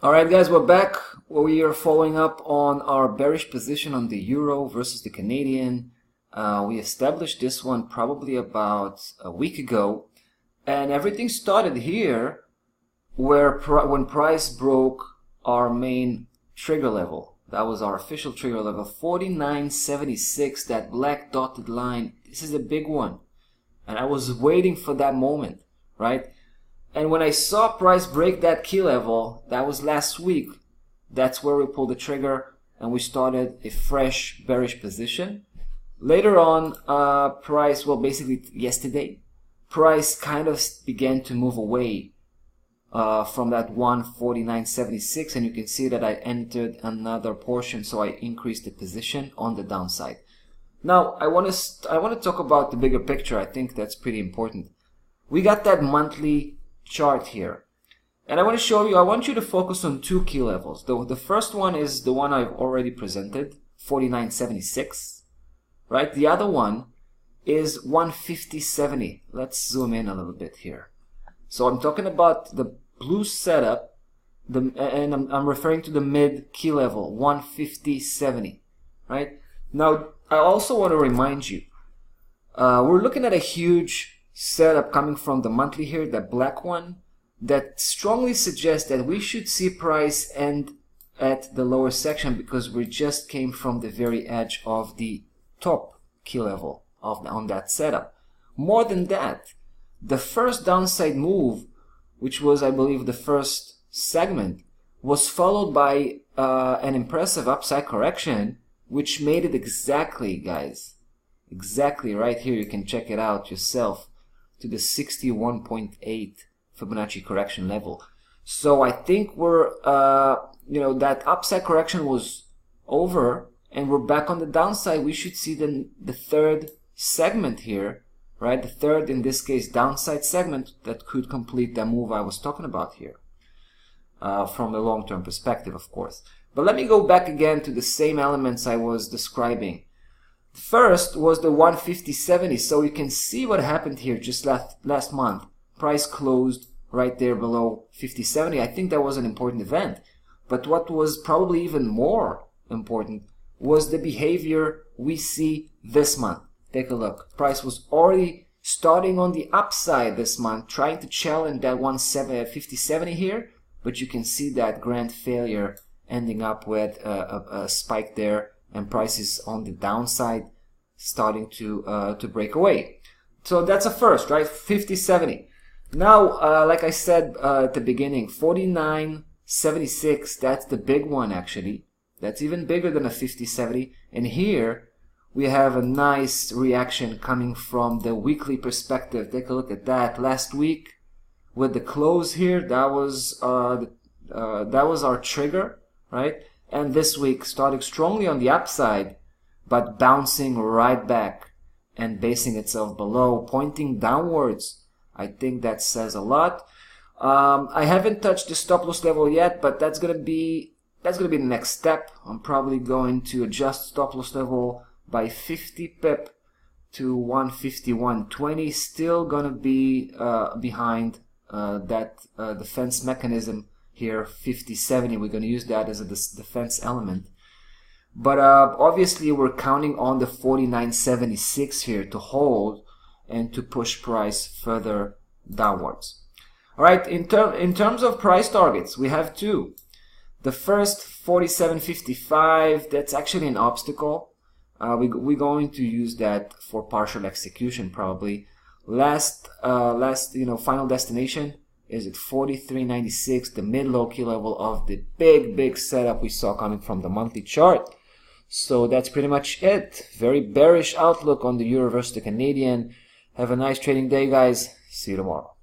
Alright guys, we're back. We are following up on our bearish position on the euro versus the Canadian. We established this one probably about a week ago, and everything started here when price broke our main trigger level. That was our official trigger level, 49.76, that black dotted line. This is a big one, and I was waiting for that moment, right? And when I saw price break that key level, that was last week, that's where we pulled the trigger and we started a fresh bearish position. Later on, price, well, basically yesterday, price kind of began to move away from that 149.76, and you can see that I entered another portion, so I increased the position on the downside. Now, I want to talk about the bigger picture. I think that's pretty important. We got that monthly chart here, and I want to show you, I want you to focus on two key levels. The first one is the one I've already presented, 49.76, right? The other one is 150.70. Let's zoom in a little bit here. So I'm talking about the blue setup, and I'm referring to the mid key level, 150.70, right? Now, I also want to remind you, we're looking at a huge setup coming from the monthly here, that black one, that strongly suggests that we should see price end at the lower section, because we just came from the very edge of the top key level on that setup. More than that, the first downside move, which was, I believe, the first segment, was followed by an impressive upside correction, which made it exactly, guys, exactly right here, you can check it out yourself, to the 61.8 Fibonacci correction level. So I think we're, that upside correction was over, and we're back on the downside. We should see the third segment here, right? The third, in this case, downside segment that could complete the move I was talking about here, from a long-term perspective, of course. But let me go back again to the same elements I was describing. First was the 150.70, so you can see what happened here just last month. Price closed right there below 50.70. I think that was an important event. But what was probably even more important was the behavior we see this month. Take a look. Price was already starting on the upside this month, trying to challenge that 50.70 here, but you can see that grand failure ending up with a spike there, and prices on the downside starting to break away. So that's a first, right? 50.70. Now, like I said at the beginning, 49.76, that's the big one actually. That's even bigger than a 50.70. And here we have a nice reaction coming from the weekly perspective. Take a look at that. Last week with the close here, that was our trigger, right? And this week starting strongly on the upside, but bouncing right back and basing itself below, pointing downwards. I think that says a lot. I haven't touched the stop loss level yet, but that's gonna be the next step. I'm probably going to adjust stop loss level by 50 pip to 151.20. Still gonna be behind that defense mechanism here, 50.70. We're going to use that as a defense element. But obviously we're counting on the 49.76 here to hold and to push price further downwards. All right, in terms of price targets, we have two. The first, 47.55, that's actually an obstacle. We're going to use that for partial execution probably. Final destination is at 43.96, the mid-low key level of the big setup we saw coming from the monthly chart. So that's pretty much it. Very bearish outlook on the euro versus the Canadian. Have a nice trading day, guys. See you tomorrow.